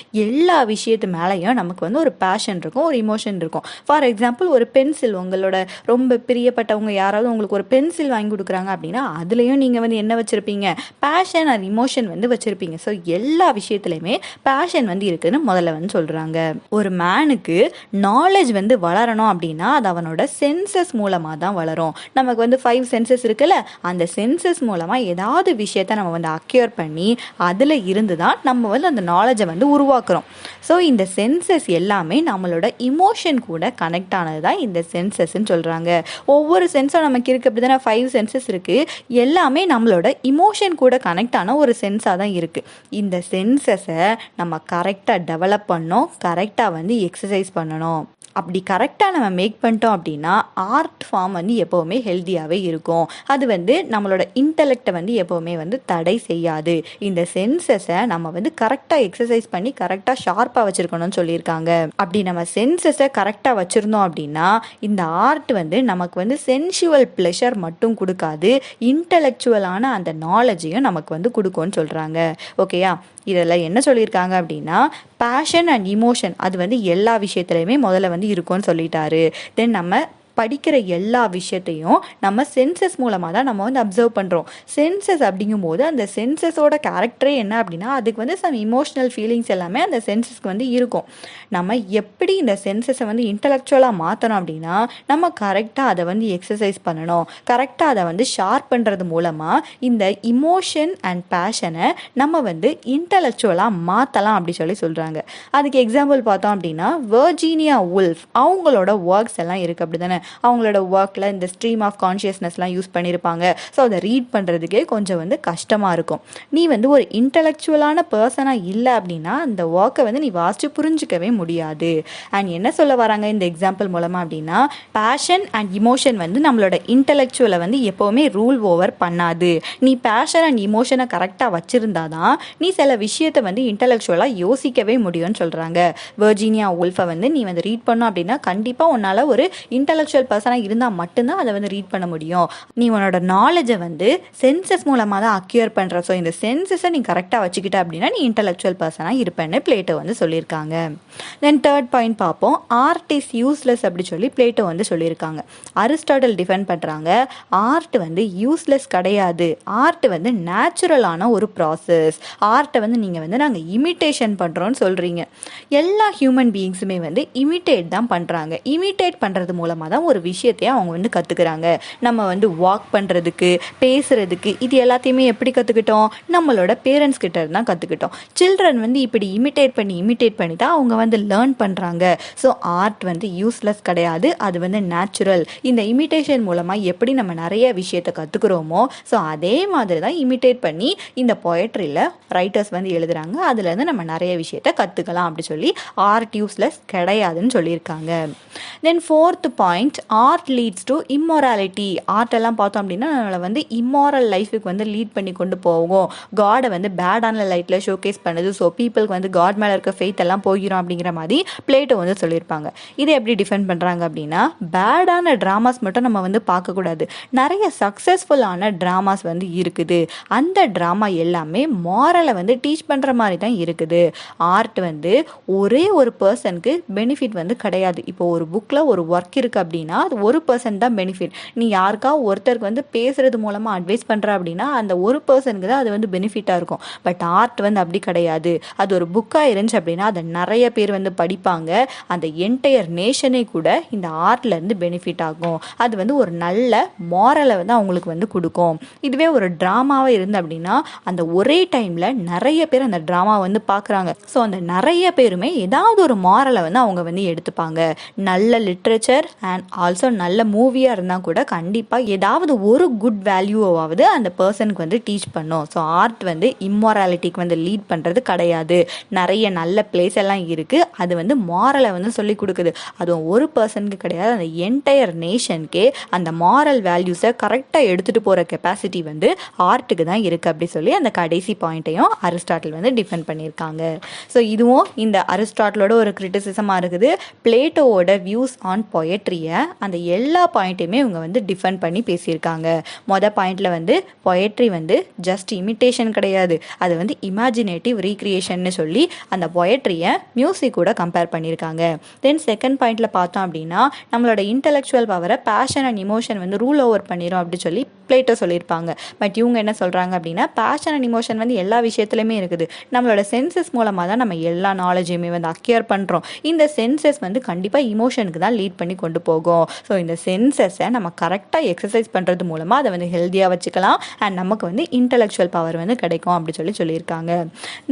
எல்லா விஷயத்து மேலேயும் நமக்கு வந்து ஒரு பேஷன் இருக்கும், ஒரு இமோஷன் இருக்கும். ஃபார் எக்ஸாம்பிள், ஒரு பென்சில், உங்களோட ரொம்ப பிரியப்பட்டவங்க யாராவது உங்களுக்கு ஒரு பென்சில் வாங்கி கொடுக்குறாங்க அப்படின்னா அதுலேயும் நீங்கள் வந்து என்ன வச்சுருப்பீங்க, பேஷன் அண்ட் இமோஷன் வந்து வச்சுருப்பீங்க. ஸோ எல்லா விஷயத்துலையுமே பேஷன் வந்து இருக்குதுன்னு முதல்ல வந்து சொல்கிறாங்க. ஒரு மேனுக்கு நாலேஜ் வந்து வளரணும் அப்படின்னா அது அவனோட சென்சஸ் மூலமாக தான் வளரும். நமக்கு வந்து 5 சென்சஸ் இருக்குல்ல, அந்த சென்சஸ் மூலமாக ஏதாவது விஷயத்தை நம்ம வந்து அக்யூர் பண்ணி அதில் இருந்து தான் நம்ம வந்து அந்த நாலேஜை வந்து உருவாக்குறோம். ஸோ இந்த சென்சஸ் எல்லாமே நம்மளோட இமோஷன் கூட கனெக்ட் ஆனது தான் இந்த சென்சஸ்ன்னு சொல்கிறாங்க. ஒவ்வொரு சென்ஸும் நமக்கு இருக்குது, அப்படி தானே 5 சென்சஸ் இருக்குது, எல்லாமே நம்மளோட இமோஷன் கூட கனெக்ட் ஆன ஒரு சென்ஸாக தான் இருக்குது. இந்த சென்சஸை நம்ம கரெக்டாக டெவலப் பண்ணோம், கரெக்டாக வந்து எக்ஸசைஸ் பண்ணணும். அப்படி கரெக்டாக நம்ம மேக் பண்ணிட்டோம் அப்படின்னா ஆர்ட் ஃபார்ம் வந்து எப்போவுமே ஹெல்த்தியாகவே இருக்கும். அது வந்து நம்மளோட இன்டெலெக்டை வந்து எப்போவுமே வந்து தடை செய்யாது. இந்த சென்சஸை நம்ம வந்து கரெக்டாக எக்ஸசைஸ் பண்ணி கரெக்டாக ஷார்ப்பாக வச்சுருக்கணும்னு சொல்லியிருக்காங்க. அப்படி நம்ம சென்சஸை கரெக்டாக வச்சுருந்தோம் அப்படின்னா இந்த ஆர்ட் வந்து நமக்கு வந்து சென்சுவல் ப்ளெஷர் மட்டும் கொடுக்காது, இன்டெலெக்சுவலான அந்த நாலேஜையும் நமக்கு வந்து கொடுக்கும்னு சொல்கிறாங்க. ஓகேயா? இதில் என்ன சொல்லியிருக்காங்க அப்படின்னா பேஷன் அண்ட் இமோஷன் அது வந்து எல்லா விஷயத்துலையுமே முதல்ல வந்து இருக்கும்னு சொல்லிட்டாரு. தென் நம்ம படிக்கிற எல்லா விஷயத்தையும் நம்ம சென்சஸ் மூலமாக தான் நம்ம வந்து அப்சர்வ் பண்ணுறோம். சென்சஸ் அப்படிங்கும்போது அந்த சென்சஸோட கேரக்டரே என்ன அப்படின்னா அதுக்கு வந்து சம் இமோஷ்னல் ஃபீலிங்ஸ் எல்லாமே அந்த சென்சஸ்க்கு வந்து இருக்கும். நம்ம எப்படி இந்த சென்சஸை வந்து இன்டலெக்சுவலாக மாற்றணும் அப்படின்னா நம்ம கரெக்டாக அதை வந்து எக்ஸசைஸ் பண்ணணும். கரெக்டாக அதை வந்து ஷார்ப் பண்ணுறது மூலமாக இந்த இமோஷன் அண்ட் பேஷனை நம்ம வந்து இன்டலெக்சுவலாக மாற்றலாம் அப்படி சொல்கிறாங்க. அதுக்கு எக்ஸாம்பிள் பார்த்தோம் அப்படின்னா வர்ஜீனியா உல்ஃப் அவங்களோட ஒர்க்ஸ் எல்லாம் இருக்குது, அப்படி தானே? அவங்களோட ஒர்க்கில் இந்த ஸ்ட்ரீம் ஆஃப் கான்ஷியஸ்னஸ்லாம் யூஸ் பண்ணியிருப்பாங்க. ஸோ அதை ரீட் பண்ணுறதுக்கே கொஞ்சம் வந்து கஷ்டமாக இருக்கும். நீ வந்து ஒரு இன்டலெக்சுவலான பர்சனாக இல்லை அப்படின்னா அந்த ஒர்க்கை வந்து நீ வாசித்து புரிஞ்சிக்கவே முடியாது. அண்ட் என்ன சொல்ல வராங்க இந்த எக்ஸாம்பிள் மூலமாக அப்படின்னா பேஷன் அண்ட் இமோஷன் வந்து நம்மளோட இன்டலெக்சுவலை வந்து எப்போவுமே ரூல் ஓவர் பண்ணாது. நீ பேஷன் அண்ட் இமோஷனை கரெக்டாக வச்சுருந்தா தான் நீ சில விஷயத்தை வந்து இன்டலெக்சுவலாக யோசிக்கவே முடியும்னு சொல்கிறாங்க. வர்ஜீனியா உல்ஃபை வந்து நீ வந்து ரீட் பண்ணோம் அப்படின்னா கண்டிப்பாக உன்னால் ஒரு இன்டலெக்சுவல் பர்சனாக இருந்தால் மட்டும்தான் அதை வந்து ரீட் பண்ண முடியும். நீ உன்னோட நாலேஜை வந்து சென்சஸ் மூலமாக தான் அக்யூர் பண்ணுற. ஸோ இந்த சென்சஸை நீ கரெக்டாக வச்சுக்கிட்ட அப்படின்னா நீ இன்டலெக்சுவல் பர்சனாக இருப்பேன்னு பிளேட்டோ வந்து சொல்லியிருக்காங்க. தென் தேர்ட் பாயிண்ட் பார்ப்போம். ஆர்ட் இஸ் யூஸ்லெஸ் அப்படி சொல்லி பிளேட்டோ வந்து சொல்லியிருக்காங்க. அரிஸ்டாட்டில் டிஃபெண்ட் பண்ணுறாங்க, ஆர்ட் வந்து யூஸ்லெஸ் கிடையாது, ஆர்ட் வந்து நேச்சுரலான ஒரு ப்ராசஸ். ஆர்ட்டை வந்து நீங்கள் வந்து நாங்கள் இமிட்டேஷன் பண்ணுறோன்னு சொல்கிறீங்க. எல்லா ஹியூமன் பீயிங்ஸுமே வந்து இமிட்டேட் தான் பண்ணுறாங்க. இமிட்டேட் பண்ணுறது மூலமாக தான் ஒரு விஷயத்தையே அவங்க வந்து கற்றுக்குறாங்க. நம்ம வந்து வாக் பண்ணுறதுக்கு, பேசுகிறதுக்கு, இது எல்லாத்தையுமே எப்படி கற்றுக்கிட்டோம்? நம்மளோட பேரண்ட்ஸ் கிட்ட தான் கற்றுக்கிட்டோம். சில்ட்ரன் வந்து இப்படி இமிட்டேட் பண்ணி தான் அவங்க வந்து லேர்ன் பண்ணுறாங்க. ஸோ ஆர்ட் வந்து யூஸ்லெஸ் கிடையாது, அது வந்து நேச்சுரல். இந்த இமிட்டேஷன் மூலமாக எப்படி நம்ம நிறைய விஷயத்தை கற்றுக்குறோமோ ஸோ அதே மாதிரி தான் இமிட்டேட் பண்ணி இந்த பொயட்ரியில் ரைட்டர்ஸ் வந்து எழுதுகிறாங்க. அதுலேருந்து நம்ம நிறைய விஷயத்தை கற்றுக்கலாம் அப்படி சொல்லி ஆர்ட் யூஸ்லெஸ் கிடையாதுன்னு சொல்லியிருக்காங்க. Then fourth point, art leads to immorality. Art எல்லாம் பார்த்தோம் அப்படின்னா நம்மளை வந்து இம்மாரல் லைஃபுக்கு வந்து லீட் பண்ணி கொண்டு போகும். காடை வந்து பேடான லைட்டில் ஷோகேஸ் பண்ணுது. ஸோ பீப்புளுக்கு வந்து காட் மேலே இருக்க ஃபெய்த் எல்லாம் போகிறோம் அப்படிங்கிற மாதிரி பிளேட்டோ வந்து சொல்லியிருப்பாங்க. இதை எப்படி டிஃபெண்ட் பண்ணுறாங்க அப்படின்னா பேடான ட்ராமாஸ் மட்டும் நம்ம வந்து பார்க்கக்கூடாது, நிறைய சக்ஸஸ்ஃபுல்லான ட்ராமாஸ் வந்து இருக்குது. அந்த ட்ராமா எல்லாமே மாரலை வந்து டீச் பண்ணுற மாதிரி தான் இருக்குது. ஆர்ட் வந்து ஒரே ஒரு பர்சனுக்கு பெனிஃபிட் வந்து கிடையாது. இப்போ ஒரு புக்கில் ஒரு ஒர்க் இருக்குது அப்படின்னா அது ஒரு பர்சன் தான் பெனிஃபிட். நீ யாருக்கா ஒருத்தருக்கு வந்து பேசுறது மூலமாக அட்வைஸ் பண்ணுற அப்படின்னா அந்த ஒரு பர்சனுக்கு தான் அது வந்து பெனிஃபிட்டாக இருக்கும். பட் ஆர்ட் வந்து அப்படி கிடையாது. அது ஒரு புக்காக இருந்துச்சு அப்படின்னா அதை நிறைய பேர் வந்து படிப்பாங்க. அந்த என்டையர் நேஷனே கூட இந்த ஆர்ட்லேருந்து பெனிஃபிட் ஆகும். அது வந்து ஒரு நல்ல மாரலை வந்து அவங்களுக்கு வந்து கொடுக்கும். இதுவே ஒரு ட்ராமாவாக இருந்து அப்படின்னா அந்த ஒரே டைமில் நிறைய பேர் அந்த ட்ராமா வந்து பார்க்குறாங்க. ஸோ அந்த நிறைய பேருமே ஏதாவது ஒரு மாரலை வந்து அவங்க வந்து எடுத்துப்பாங்க. நல்ல லிட்ரேச்சர் அண்ட் ஆல்சோ நல்ல மூவியாக இருந்தால் கூட கண்டிப்பாக ஏதாவது ஒரு குட் வேல்யூவாவது அந்த பர்சனுக்கு வந்து டீச் பண்ணும். ஸோ ஆர்ட் வந்து இம்மாராலிட்டிக்கு வந்து லீட் பண்ணுறது கிடையாது. நிறைய நல்ல பிளேஸ் எல்லாம் இருக்குது, அது வந்து மாரலை வந்து சொல்லி கொடுக்குது. அதுவும் ஒரு பர்சனுக்கு கிடையாது, அந்த என்டையர் நேஷனுக்கே அந்த மாரல் வேல்யூஸை கரெக்டாக எடுத்துகிட்டு போகிற கெப்பாசிட்டி வந்து ஆர்ட்டுக்கு தான் இருக்குது அப்படி சொல்லி அந்த கடைசி பாயிண்ட்டையும் அரிஸ்டாட்டில் வந்து டிஃபெண்ட் பண்ணியிருக்காங்க. ஸோ இதுவும் இந்த அரிஸ்டாட்டிலோட ஒரு கிரிட்டிசிசமாக இருக்குது. பிளேட்டோவோட வியூஸ் ஆன் பொயட்ரியை அந்த எல்லா பாயிண்ட்டையுமே இவங்க வந்து டிஃபெண்ட் பண்ணி பேசியிருக்காங்க. பாயிண்டில் வந்து பொயட்ரி வந்து ஜஸ்ட் இமிட்டேஷன் கிடையாது, அது வந்து இமேஜினேட்டிவ் ரீக்ரியேஷன்னு சொல்லி அந்த பொயட்ரியை மியூசிக் கூட கம்பேர் பண்ணியிருக்காங்க. தென் செகண்ட் பாயிண்டில் பார்த்தோம் அப்படின்னா நம்மளோட இன்டெலெக்சுவல் பவரை பேஷன் அண்ட் இமோஷன் வந்து ரூல் ஓவர் பண்ணிடும் அப்படி சொல்லி பிளேட்டோ சொல்லியிருப்பாங்க. பட் இவங்க என்ன சொல்கிறாங்க அப்படின்னா பேஷன் அண்ட் இமோஷன் வந்து எல்லா விஷயத்துலையுமே இருக்குது. நம்மளோட சென்சஸ் மூலமாக தான் நம்ம எல்லா நாலேஜையுமே வந்து அக்யர் பண்ணுறோம். இந்த சென்சஸ் வந்து கண்டிப்பாக இமோஷனுக்கு தான் லீட் பண்ணி கொண்டு போகும். ஸோ இந்த சென்சஸை நம்ம கரெக்டாக எக்ஸசைஸ் பண்ணுறது மூலமாக அதை வந்து ஹெல்த்தியாக வச்சுக்கலாம் அண்ட் நமக்கு வந்து இன்டெலெக்சுவல் பவர் வந்து கிடைக்கும் அப்படி சொல்லியிருக்காங்க.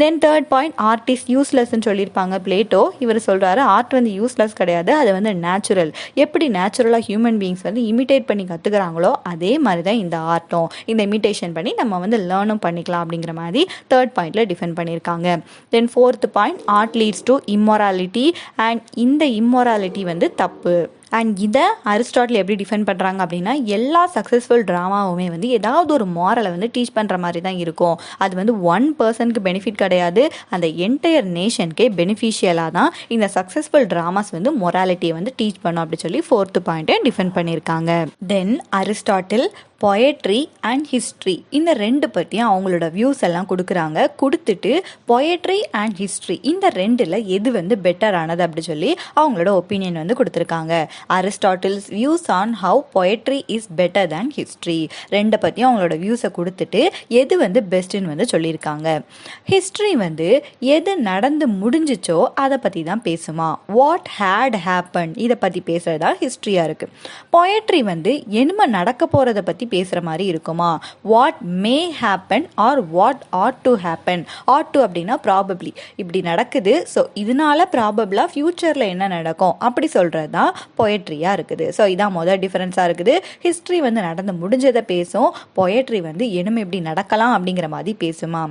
Then third point, art is யூஸ்லெஸ்ன்னு சொல்லியிருப்பாங்க பிளேட்டோ. இவர் சொல்கிறாரு ஆர்ட் வந்து யூஸ்லெஸ் கிடையாது, அது வந்து நேச்சுரல். எப்படி நேச்சுரலாக ஹியூமன் பீயிங்ஸ் வந்து இமிட்டேட் பண்ணி கற்றுக்குறாங்களோ அதே மாதிரி தான் இந்த ஆர்ட்டும், இந்த இமிட்டேஷன் பண்ணி நம்ம வந்து லேர்னும் பண்ணிக்கலாம் அப்படிங்கிற மாதிரி தேர்ட் பாயிண்டில் டிஃபெண்ட் பண்ணியிருக்காங்க. Then fourth point, art leads to immorality and இந்த இம்மொராலிட்டி வந்து தப்பு. அண்ட் இதை அரிஸ்டாட்டில் எப்படி டிஃபெண்ட் பண்ணுறாங்க அப்படின்னா எல்லா சக்ஸஸ்ஃபுல் ட்ராமாவுமே வந்து ஏதாவது ஒரு மாரலை வந்து டீச் பண்ணுற மாதிரி தான் இருக்கும். அது வந்து ஒன் பர்சனுக்கு பெனிஃபிட் கிடையாது, அந்த என்டையர் நேஷனுக்கே பெனிஃபிஷியலாக தான் இந்த சக்ஸஸ்ஃபுல் ட்ராமாஸ் வந்து மொராலிட்டியை வந்து டீச் பண்ணும் அப்படி சொல்லி ஃபோர்த்து பாயிண்ட்டை டிஃபெண்ட் பண்ணியிருக்காங்க. தென் அரிஸ்டாட்டில் பொயட்ரி அண்ட் ஹிஸ்ட்ரி இந்த ரெண்டு பற்றியும் அவங்களோட வியூஸ் எல்லாம் கொடுக்குறாங்க. கொடுத்துட்டு பொயட்ரி அண்ட் ஹிஸ்ட்ரி இந்த ரெண்டில் எது வந்து பெட்டரானது அப்படி சொல்லி அவங்களோட ஒப்பீனியன் வந்து கொடுத்துருக்காங்க. Aristotle's views on how poetry is better than history ரெண்டை பற்றியும் அவங்களோட வியூஸை கொடுத்துட்டு எது வந்து பெஸ்ட்டுன்னு வந்து சொல்லியிருக்காங்க. ஹிஸ்ட்ரி வந்து எது நடந்து முடிஞ்சிச்சோ அதை பற்றி தான் பேசுமா, வாட் ஹேட் ஹேப்பன் இதை பற்றி பேசுகிறதா ஹிஸ்ட்ரியாக இருக்குது. பொயட்ரி வந்து என்னமோ நடக்க போகிறத பற்றி பேசுகிற மாதிரி இருக்குமா, what may happen or what ought to happen. Ought to அப்படின்னா ப்ராபப்ளி, இப்படி நடக்குது ஸோ இதனால ப்ராபப்ளாக ஃப்யூச்சரில் என்ன நடக்கும் அப்படி சொல்கிறது தான் பொயட்ரியாக இருக்குது. ஸோ இதான் முதல் டிஃபரன்ஸாக இருக்குது. ஹிஸ்ட்ரி வந்து நடந்து முடிஞ்சதை பேசும், பொயட்ரி வந்து என்னமே இப்படி நடக்கலாம் அப்படிங்கிற மாதிரி பேசுமா.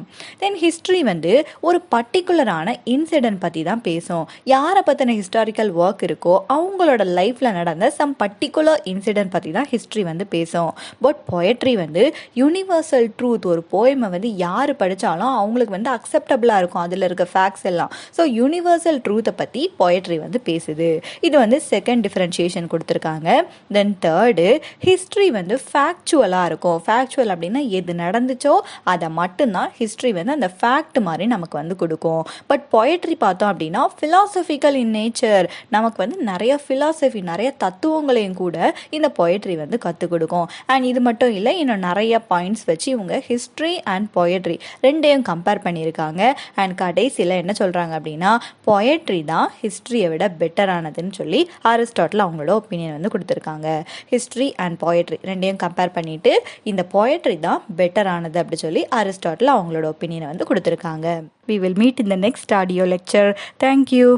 தென் ஹிஸ்ட்ரி வந்து ஒரு பர்டிகுலரான இன்சிடென்ட் பற்றி தான் பேசும். யாரை பற்றின ஹிஸ்டாரிக்கல் ஒர்க் இருக்கோ அவங்களோட லைஃப்பில் நடந்த சம் பர்டிகுலர் இன்சிடென்ட் பற்றி தான் ஹிஸ்ட்ரி வந்து பேசும். பட் பொயட்ரி வந்து யூனிவர்சல் ட்ரூத், ஒரு போயமை வந்து யார் படித்தாலும் அவங்களுக்கு வந்து அக்செப்டபிளாக இருக்கும் அதில் இருக்க ஃபேக்ட்ஸ் எல்லாம். ஸோ யூனிவர்சல் ட்ரூத்தை பற்றி பொயட்ரி வந்து பேசுது. இது வந்து செகண்ட் டிஃப்ரென்ஷியேஷன் கொடுத்துருக்காங்க. தென் தேர்டு, ஹிஸ்ட்ரி வந்து ஃபேக்சுவலாக இருக்கும். ஃபேக்சுவல் அப்படின்னா எது நடந்துச்சோ அதை மட்டும்தான் ஹிஸ்ட்ரி வந்து அந்த ஃபேக்ட் மாதிரி நமக்கு வந்து கொடுக்கும். பட் பொயட்ரி பார்த்தோம் அப்படின்னா ஃபிலாசபிக்கல் இன் நேச்சர், நமக்கு வந்து நிறைய ஃபிலாசபி நிறைய தத்துவங்களையும் கூட இந்த பொயட்ரி வந்து கற்றுக் கொடுக்கும். அண்ட் இது மட்டும் இல்லை, இன்னும் நிறைய பாயிண்ட்ஸ் வச்சு இவங்க ஹிஸ்ட்ரி அண்ட் பொயட்ரி ரெண்டையும் கம்பேர் பண்ணியிருக்காங்க. அண்ட் கடைசியில் என்ன சொல்கிறாங்க அப்படின்னா பொயட்ரி தான் ஹிஸ்ட்ரியை விட பெட்டரானதுன்னு சொல்லி அரிஸ்டாட்டில் அவங்களோட ஒப்பீனியன் வந்து கொடுத்துருக்காங்க. ஹிஸ்ட்ரி அண்ட் பொயட்ரி ரெண்டையும் கம்பேர் பண்ணிட்டு இந்த பொயட்ரி தான் பெட்டரானது அப்படி சொல்லி அரிஸ்டாட்டில் அவங்களோட ஒப்பீனியனை வந்து கொடுத்துருக்காங்க. We will meet in the next audio lecture. Thank you.